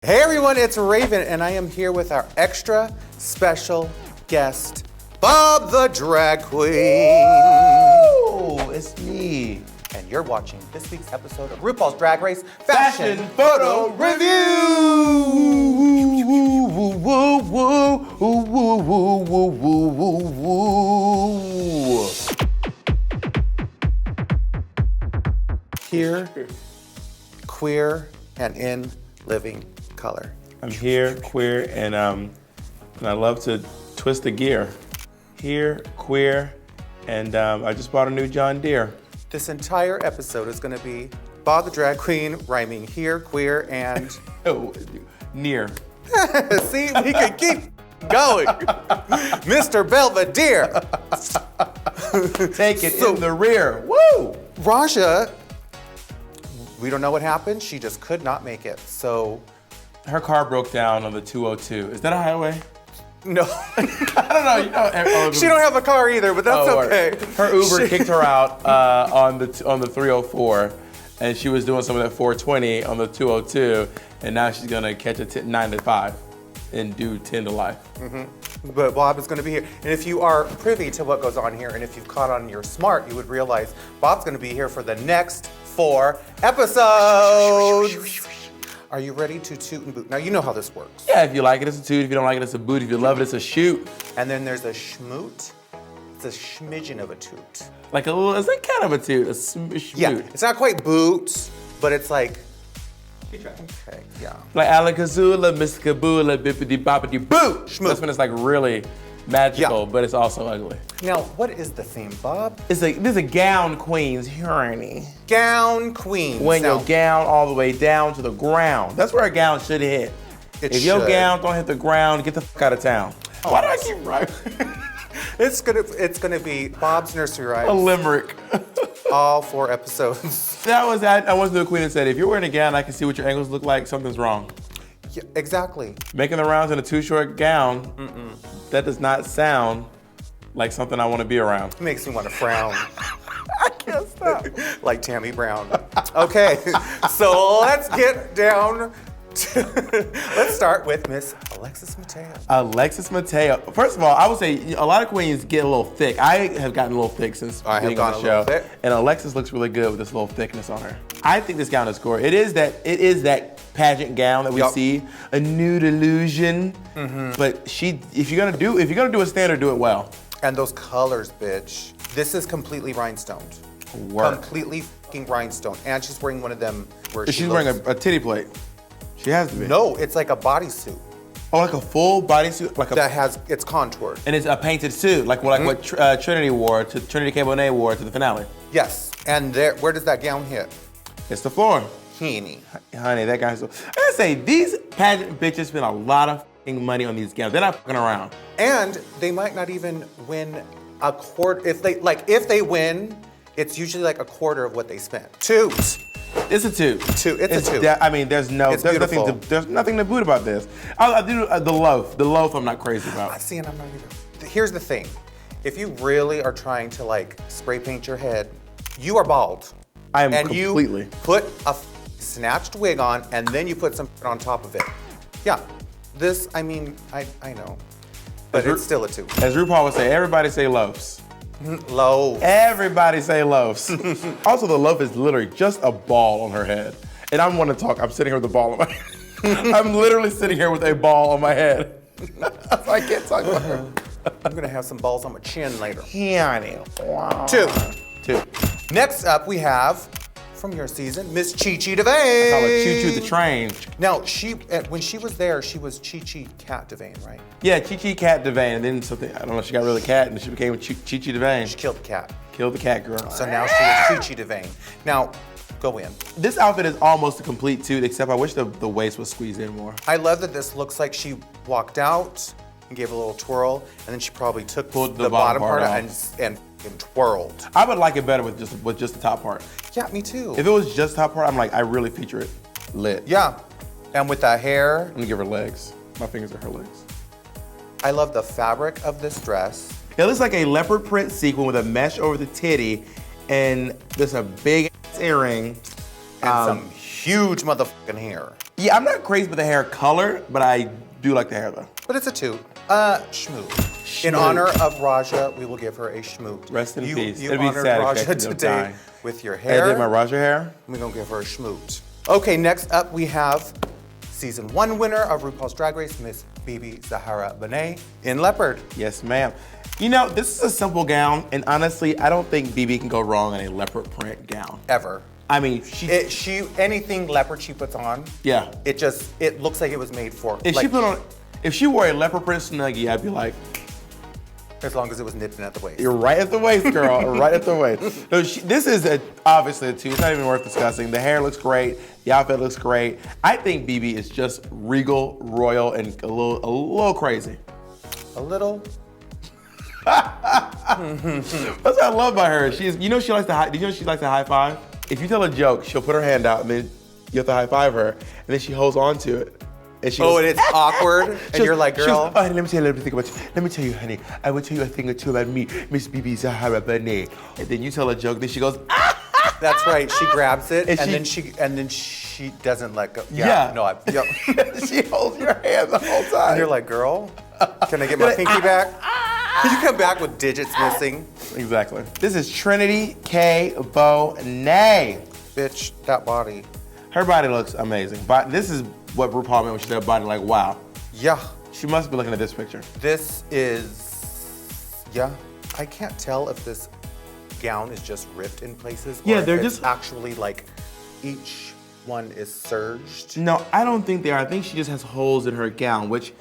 Hey everyone, it's Raven, and I am here with our extra special guest, Bob the Drag Queen. Oh, it's me. And you're watching this week's episode of RuPaul's Drag Race Fashion Photo RuView. Here, queer, and in living color. I'm here, queer, and I love to twist the gear. Here, queer, and I just bought a new John Deere. This entire episode is going to be Bob the Drag Queen rhyming here, queer, and... Oh, near. See, we can keep going. Mr. Belvedere. Take it in the rear. Woo! Raja, we don't know what happened. She just could not make it, so... Her car broke down on the 202. Is that a highway? No. I don't know. You know, she don't have a car either, but that's okay. Her Uber kicked her out on the 304, and she was doing some of that 420 on the 202, and now she's gonna catch a 9 to 5 and do 10 to life. Mm-hmm. But Bob is gonna be here, and if you are privy to what goes on here, and if you've caught on your smart, you would realize Bob's gonna be here for the next 4 episodes. Are you ready to toot and boot? Now you know how this works. Yeah, if you like it, it's a toot. If you don't like it, it's a boot. If you love it, it's a shoot. And then there's a schmoot. It's a schmidgen of a toot. Like a little, it's like kind of a toot, a schmoot. Yeah, it's not quite boot, but it's like, okay, yeah. Like Alakazula, Miss Kabula, bippity boppity boo. Schmoot. That's when it's like really magical, but it's also ugly. Now, what is the theme, Bob? This is a gown queen's journey. Gown queen. When your gown all the way down to the ground. That's where a gown should hit. If your gown don't hit the ground, get the fuck out of town. Oh, why do I keep writing? It's gonna be Bob's Nursery Rhymes. A limerick. All 4 episodes. I went to the queen and said, if you're wearing a gown, I can see what your ankles look like, something's wrong. Yeah, exactly. Making the rounds in a too short gown, that does not sound like something I want to be around. It makes me want to frown. I can't stop. Like Tammy Brown. Okay, so let's get down to, let's start with Miss Alexis Mateo. Alexis Mateo. First of all, I would say a lot of queens get a little thick. I have gotten a little thick since being on the show. And Alexis looks really good with this little thickness on her. I think this gown is gorgeous. It is that pageant gown that we see, a nude illusion. But if you're gonna do a standard, do it well. And those colors, bitch. This is completely rhinestoned. Work. Completely fucking rhinestone. And she's wearing one of them where she's wearing a titty plate. She has to be. No, it's like a bodysuit. Oh, like a full bodysuit, it's contoured. And it's a painted suit, like what Trinity wore to Trinity Bonet wore to the finale. Yes, and where does that gown hit? It's the floor. Honey, that guy's. I gotta say, these pageant bitches spend a lot of fucking money on these gowns. They're not fucking around. And they might not even win a quarter. If they win, it's usually like a quarter of what they spent. Toot. It's a toot. It's a toot. I mean, there's nothing to boot about this. I do the loaf. The loaf, I'm not crazy about. See, and I'm not either. Here's the thing: if you really are trying to like spray paint your head, you are bald. I am and completely. You put a snatched wig on, and then you put some on top of it. Yeah, this. I mean, I know, but it's still a toot. As RuPaul would say, everybody say loafs. Loaf. Everybody say loafs. Also, the loaf is literally just a ball on her head. And I'm sitting here with a ball on my head. I'm literally sitting here with a ball on my head. So I can't talk about her. I'm gonna have some balls on my chin later. Yeah, wow. 2. 2. Next up, we have, from your season, Miss Chi-Chi devayne. I call her Choo-Choo the train. Now, when she was there, she was Chi-Chi Cat devayne, right? Yeah, Chi-Chi Cat devayne, and then something, I don't know, she got rid of the cat, and she became Chi-Chi devayne. She killed the cat. Killed the cat girl. So now she is Chi-Chi devayne. Now, go in. This outfit is almost a complete toot, except I wish the waist was squeezed in more. I love that this looks like she walked out and gave a little twirl, and then she probably pulled the bottom part out and twirled. I would like it better with just the top part. Yeah, me too. If it was just top part, I'm like, I really feature it lit. Yeah, and with that hair. I'm gonna give her legs. My fingers are her legs. I love the fabric of this dress. It looks like a leopard print sequin with a mesh over the titty, and there's a big earring. And some huge motherfucking hair. Yeah, I'm not crazy with the hair color, but I do like the hair though. But it's a 2. Schmoot. In honor of Raja, we will give her a schmoot. Rest in peace. You It'd be honored sad if Raja Becky don't today die. with your hair. I did my Raja hair. We're gonna give her a schmoot. Okay, next up we have season 1 winner of RuPaul's Drag Race, Miss Bibi Zahara Bonet in leopard. Yes, ma'am. You know, this is a simple gown, and honestly, I don't think Bibi can go wrong in a leopard print gown. Ever. I mean, anything leopard she puts on, yeah, it looks like it was made for. If she wore a leopard print snuggie, I'd be like, as long as it was nipped in at the waist. You're right at the waist, girl. Right at the waist. No, this is obviously a 2. It's not even worth discussing. The hair looks great. The outfit looks great. I think Bibi is just regal, royal, and a little crazy. A little. That's what I love about her. Did you know she likes to high five? If you tell a joke, she'll put her hand out and then you have to high five her, and then she holds on to it. And she goes, and it's awkward, and you're like, girl. Let me tell you, honey. I will tell you a thing or two about me, Miss Bibi Zahara Bonet. And then you tell a joke, then she goes, ah! That's right. She grabs it, and then she doesn't let go. Yeah. No, she holds your hand the whole time. And you're like, girl, can I get my pinky back? You come back with digits missing. Exactly. This is Trinity Bonet. Bitch, that body. Her body looks amazing. But this is what RuPaul meant when she said body, like, wow. Yeah. She must be looking at this picture. This is, yeah. I can't tell if this gown is just ripped in places. Yeah, or they're if just it's actually like each one is serged. No, I don't think they are. I think she just has holes in her gown, which.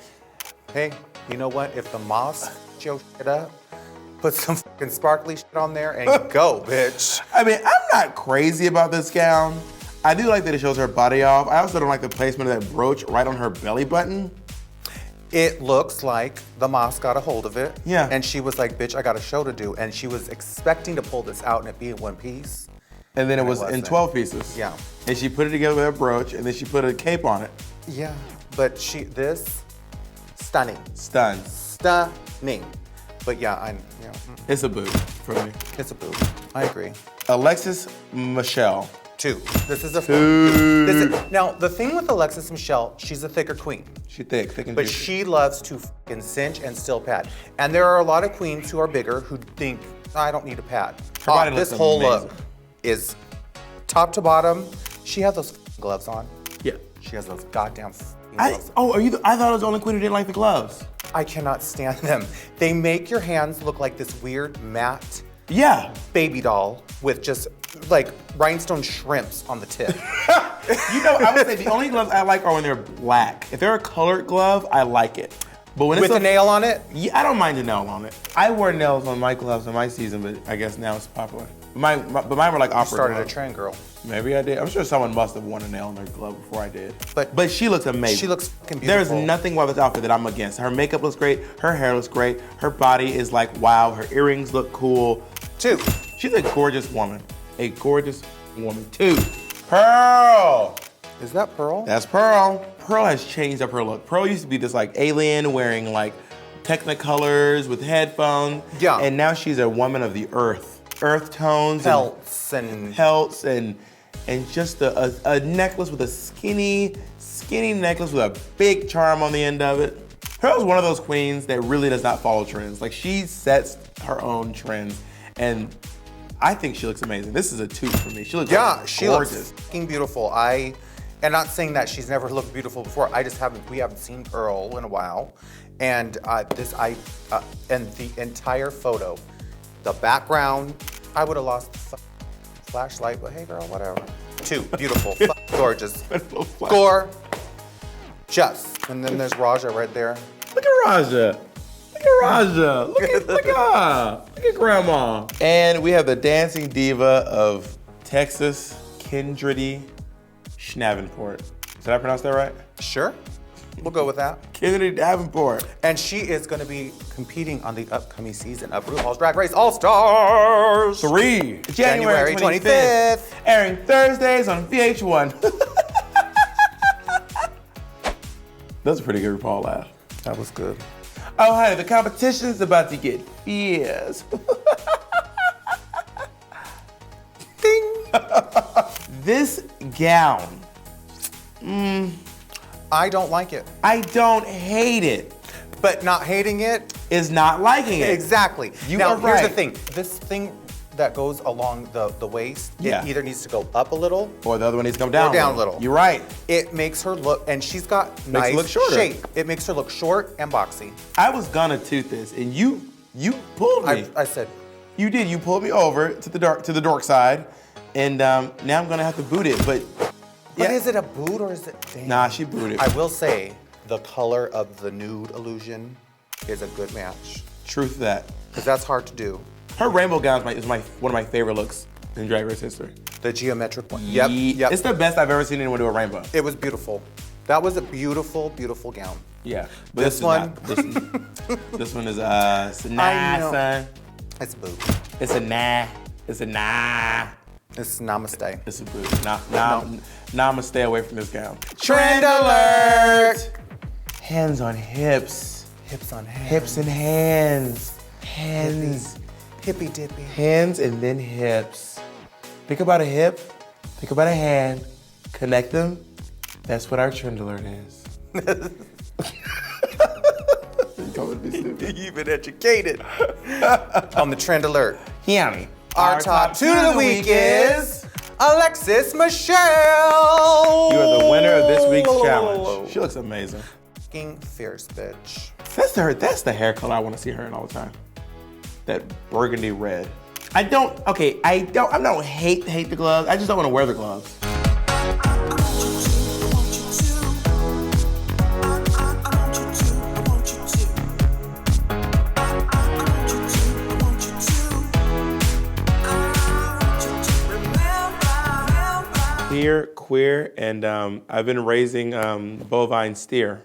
Hey, you know what? If the mosque your shit up, put some fucking sparkly shit on there and go, bitch. I mean, I'm not crazy about this gown. I do like that it shows her body off. I also don't like the placement of that brooch right on her belly button. It looks like the mosque got a hold of it. Yeah. And she was like, bitch, I got a show to do. And she was expecting to pull this out and it be in one piece. And then it was in 12 pieces. Yeah. And she put it together with a brooch, and then she put a cape on it. Yeah. But stunning. Stunning. But yeah, It's a boob for me. It's a boob. I agree. Alexis Michelle. 2. This is a 2. Now, the thing with Alexis Michelle, she's a thicker queen. She's thick and But juicy. she loves to fucking cinch and still pad. And there are a lot of queens who are bigger who think, I don't need a pad. Her body looks this whole amazing. look is top to bottom. She has those gloves on. Yeah. She has those goddamn gloves. I thought I was the only queen who didn't like the gloves. I cannot stand them. They make your hands look like this weird matte baby doll with just like rhinestone shrimps on the tip. You know, I would say the only gloves I like are when they're black. If they're a colored glove, I like it. But when with a nail on it? Yeah, I don't mind a nail on it. I wore nails on my gloves in my season, but I guess now it's popular. But mine were like opera Started gloves. a trend, girl. Maybe I did. I'm sure someone must have worn a nail on their glove before I did. But she looks amazing. She looks fucking beautiful. There's nothing about this outfit that I'm against. Her makeup looks great. Her hair looks great. Her body is like, wow. Her earrings look cool. 2. She's a gorgeous woman. A gorgeous woman. 2. Pearl. Is that Pearl? That's Pearl. Pearl has changed up her look. Pearl used to be this like alien wearing like Technicolors with headphones. Yeah. And now she's a woman of the earth. Earth tones. Pelts and just a necklace with a skinny necklace with a big charm on the end of it. Pearl's one of those queens that really does not follow trends. Like she sets her own trends, and I think she looks amazing. This is a 2 for me. She looks she gorgeous. looks fucking beautiful. And not saying that she's never looked beautiful before. We haven't seen Pearl in a while, and and the entire photo, the background, I would have lost the flashlight, but hey, girl, whatever. 2, beautiful, gorgeous, gorgeous. And then there's Raja right there. Look at Raja. Look at Raja. Look at Grandma. And we have the dancing diva of Texas, Trinity Davenport. Did I pronounce that right? Sure. We'll go with that. Trinity Davenport. And she is going to be competing on the upcoming season of RuPaul's Drag Race All-Stars 3. January 25th. Airing Thursdays on VH1. That's a pretty good RuPaul laugh. That was good. Oh, honey, the competition's about to get fierce. Ding. This gown. I don't like it. I don't hate it. But not hating it is not liking it. Exactly. You now, are right. here's the thing. This thing that goes along the waist, yeah. it either needs to go up a little or the other one needs to come down. Or down a little. You're right. It makes her look, and she's got nice shape. It makes her look short and boxy. I was gonna toot this, and you pulled me. I said. You did. You pulled me over to the dork side, and now I'm gonna have to boot it. But is it a boot or is it? Dang. Nah, she booted. I will say the color of the nude illusion is a good match. Truth to that. Because that's hard to do. Her rainbow gown is one of my favorite looks in Drag Race history. The geometric one. Yep. It's the best I've ever seen anyone do a rainbow. It was beautiful. That was a beautiful, beautiful gown. Yeah. But this one. This one is it's a nah, son. It's a boot. It's a nah. It's a nah. It's namaste. It's a boot. Namaste away from this gown. Trend alert! Hands on hips. Hips on hands. Hips and hands. Hands. Hippy dippy. Hands and then hips. Think about a hip. Think about a hand. Connect them. That's what our trend alert is. You've been educated. On the trend alert. Yeah. Our top two of the week is Alexis Michelle. You are the winner of this week's challenge. She looks amazing. Fucking fierce, bitch. That's the hair color I want to see her in all the time. That burgundy red. I don't hate the gloves. I just don't want to wear the gloves. Here, queer, and I've been raising bovine steer.